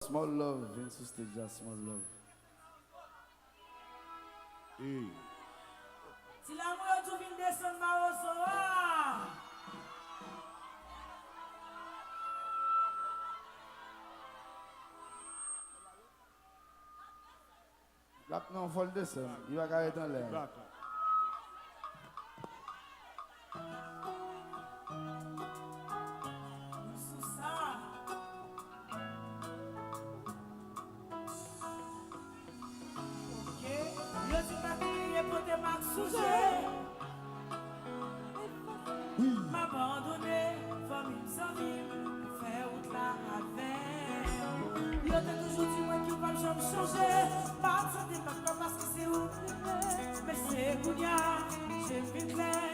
Small love, vem sustejar small love. Hey. Si la mouille tout vient descendre ma recevoir. Là, non, faut le descendre. Il va carrer dans l'air. D'accord. Sous ça. Ok. Yo ti pa crier pour te marques sujet. M'abandonner, famille sans vie, faire route là avec. Yo t'as toujours dit moi qui va jamais changer. Pas santé pas parce que c'est où. Mais c'est Kounia, j'ai vu clair.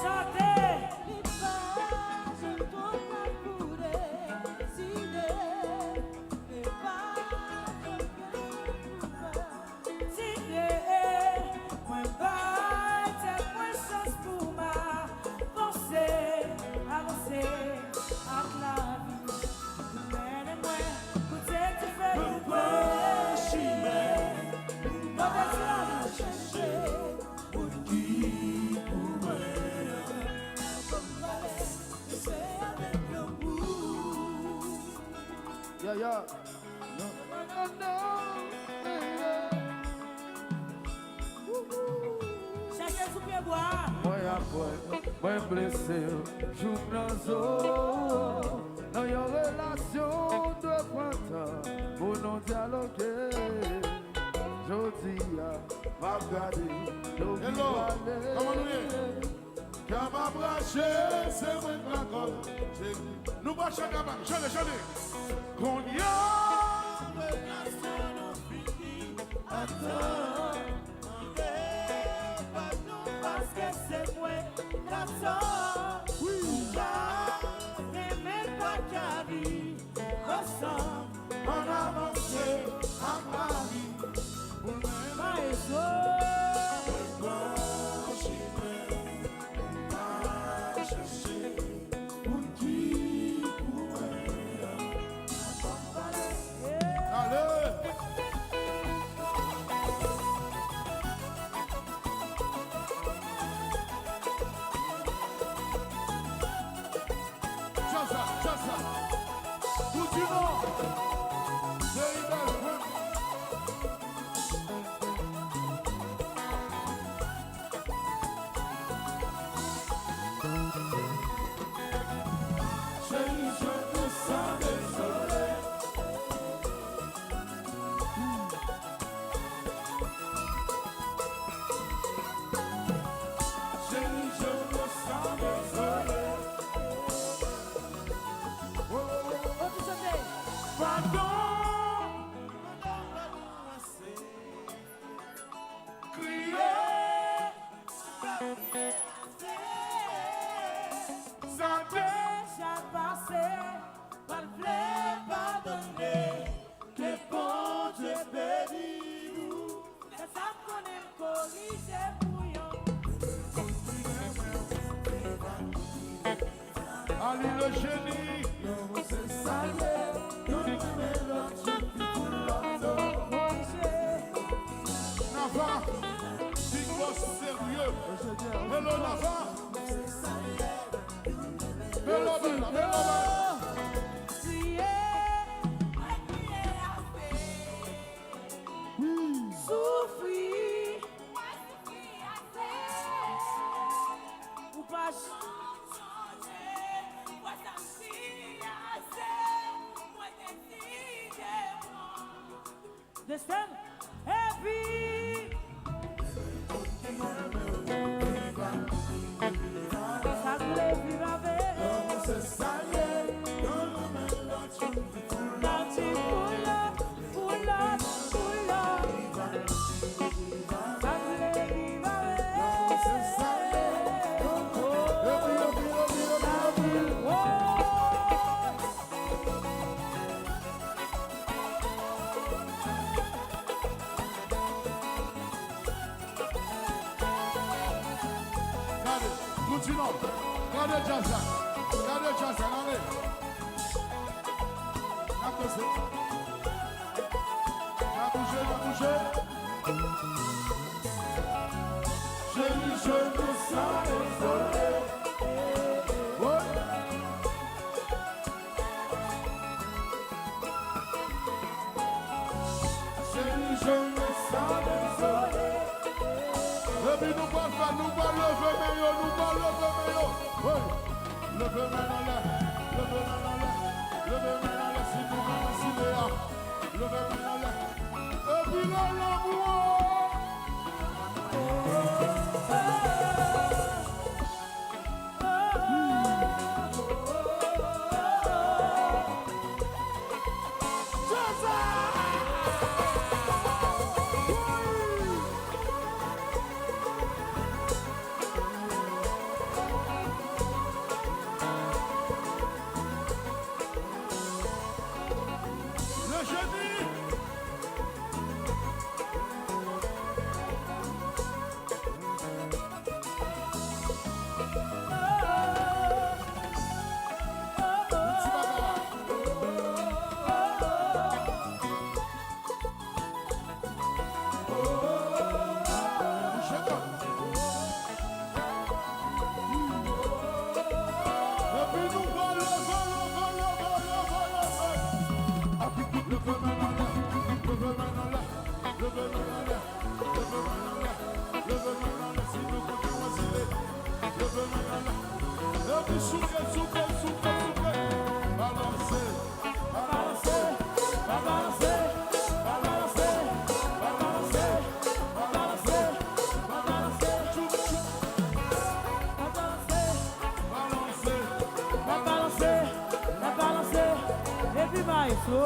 Chantez. Yeah, yeah. No, no, no. Chacun sous pied bois. Moi blessé, joue dans zo. Dans une relation de printemps, pour nous dialoguer. Jodi a m'a gardé, Hello. Comment nous est? Quand m'a branché, c'est moi qui m'accorde. Nous branchons quand même. Chantez. Qu'on y a, relation nous finit. Attends. Parce que c'est moi la sort. Oui. Même pas qu'à vie. Ressemble. On avance à Paris. Maestro. Ali le génie, Nava, big boss sérieux. Hello Nava. Hello Bella. Souffrir. Ou pas. Descend heavy. Ça voulait vivre avec. Continuons. Regardez Jason. Allez. Va bouger, va bouger. Chérie, je me sens désolé. Ouais. Chérie, je me sens désolé. Et puis nous pas faire, nous pas lever meilleur, nous pas lever meilleur. Ouais. Levez main dans l'air, levez main dans l'air, levez main dans l'air, si vous m'aimez, si Léa. Levez main dans l'air. Et puis là, l'amour. Le jeudi. Petit bagarre. Bouge-toi. Et puis nous va lever. Levez main dans l'air, levez main dans l'air, levez main dans l'air, levez main dans l'air, levez main dans l'air, si nous comptons vaciler. Levez main dans l'air. Et puis soufflez. Balancez, balancez, balancez, balancez, balancez, balancez, balancez, choup, choup. Balancez. Et puis maestro.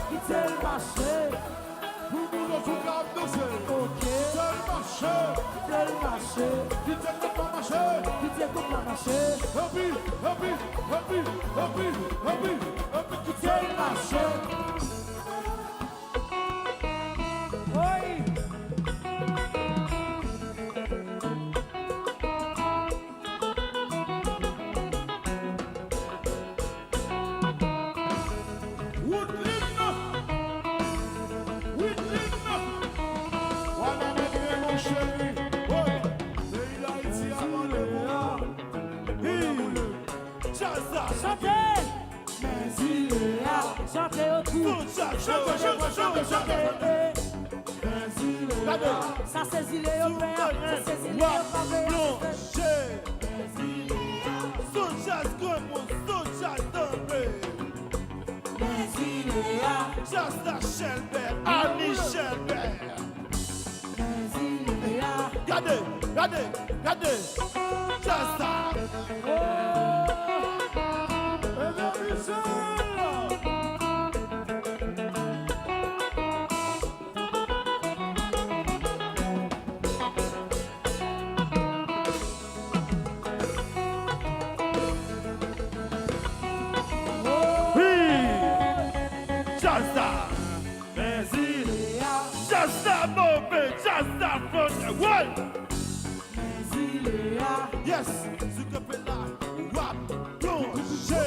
Quittez le marché. Vous nous retrouvez danser. Quittez le marché. Quittez le marché. Happy. Quittez le marché. Chantez autour. Ça c'est zilé au père, ça c'est zilé au père. Just a Shelbert, Annie Shelbert. Regardez, just a. Yes, Zucapella, wap, plongé.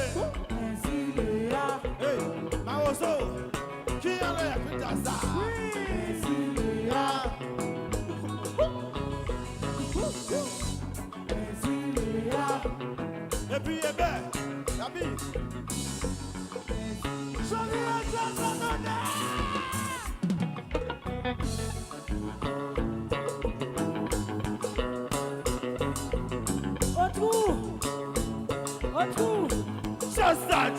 Hey, Maroso, qui en est avec ça? Et puis, eh ben, Gabi. Retour. Just that.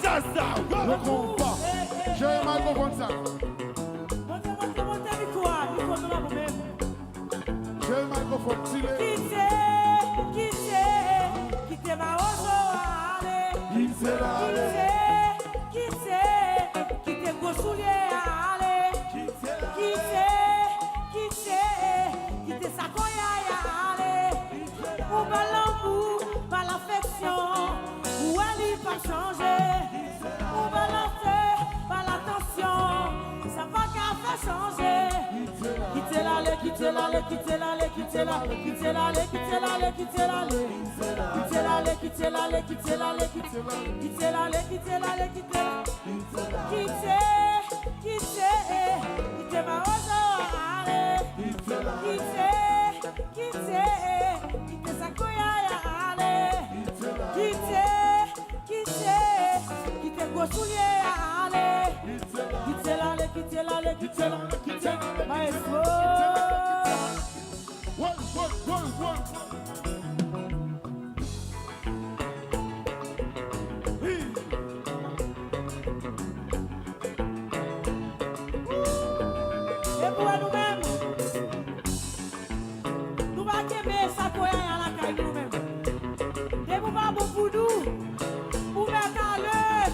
Ne compte pas. J'ai un microphone ça. Montez, micro nous là vous-même. J'ai un microphone. Quittez ma ozo, allez. Quittez vos souliers, allez. Quittez sa koya, allez. Ou pas l'amour, pas l'affection, ou elle pas changer. Ou pas l'enfer, pas l'attention, ça va qu'à faire changer. Et pour nous-mêmes, nous va aimer ça pour la caille nous-mêmes. Et vous va bon pour nous, pour mettre à l'heure.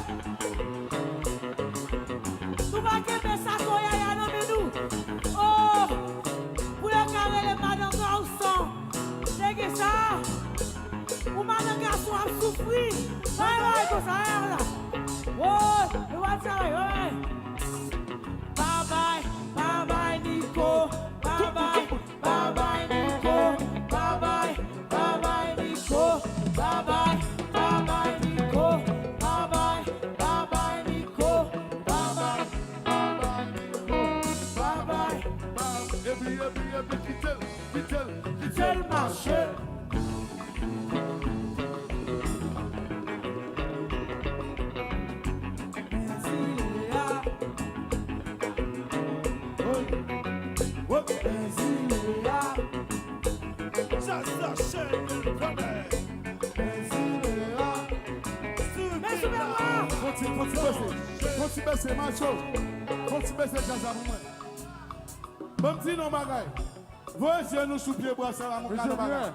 Nous va aimer ça pour nous. Oh, pour le carré les madame garçon. C'est que ça. Ou madame garçon a souffert. Ouais, comme ça, là. Oh, et voilà ça, ouais. Bye bye Nico, bye bye Nico, bye bye Nico, bye bye Nico, bye bye Nico, bye bye. Quitte le marché. C'est ma chose. Continuez c'est jazz à vous. Bon petit non bagaille. Voyez nous sous pied bois ça là mon gars.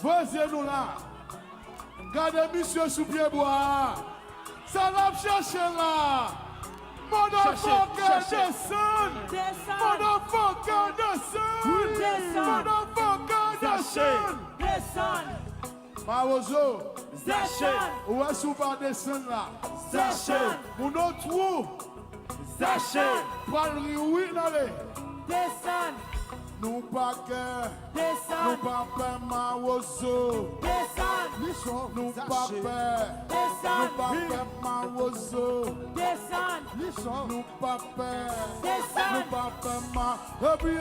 Voyez nous là. Gardez monsieur sous pied bois. Ça l'a cherché là. Motherfucker descend. Motherfucker descend. Motherfucker descend. Marozo. Où est-ce qu'on va descendre là? Mon autre trou. Pas le oui, allez. Descend. Nous pas cœur. Descend. Nous pas peur, Marozo. Descend. Nous pas peur. Descend. Nous pas peur, Marozo. Descend. Nous pas peur. Descend. Nous pas peur, ma. Happy.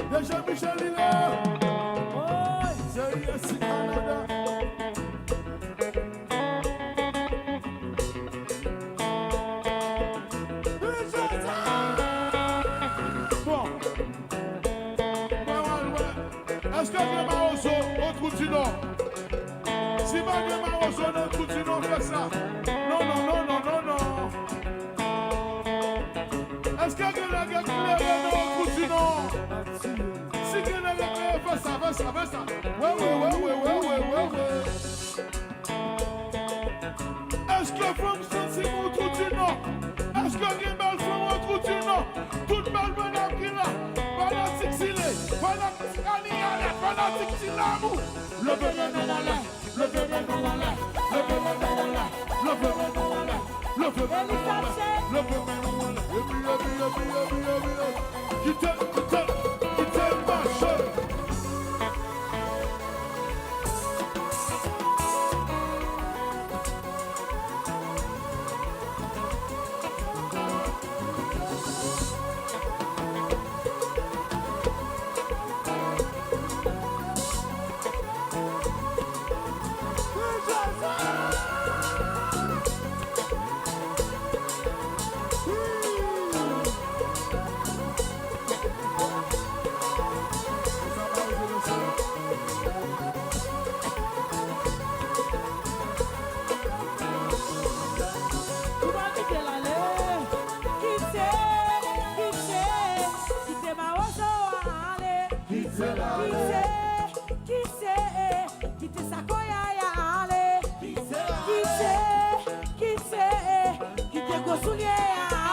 Déjà Michel il est là. C'est ici Canada. Bon. Est-ce que les Marozo, on continue? Si pas les Marozo, on continue, fait ça. Non. Est-ce que les gars qui on continue? Si que les gars fais ça. Ouais. Est-ce que vous me sentez mon continue? Est-ce que les belles femmes on continue? Toute belle madame qui là. Fanatique s'ilé. Fanatique aliale. Fanatique s'ilabou. Levez-les nous en l'air. Quittez le marché. gros souliers,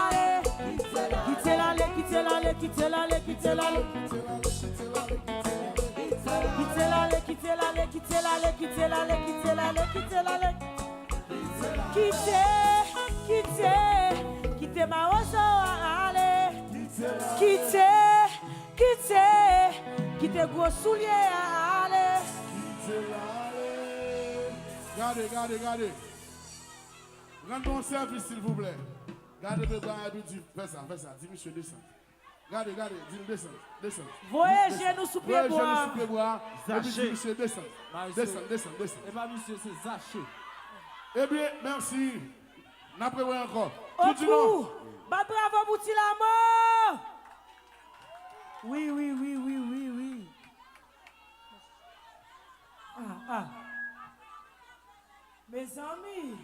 allez. Quittez l'allée, quittez l'allée, quittez l'allée, quittez l'allée. Quittez l'allée, quittez l'allée, quittez l'allée, quittez l'allée, quittez l'allée, quittez l'allée. Quittez ma rose, allez. Quittez gros souliers, allez. Gardez. Rendons service, s'il vous plaît. Gardez le bras et puis fais ça. Dis monsieur, descend. Gardez, dis descend. Voyagez nous sous pied bois. Et puis dis monsieur, descend. Descend. Et pas monsieur, c'est Zaché. Eh bien, merci. N'après encore. Au coup, bravo pour l'amour. Oui. Ah. Mes amis.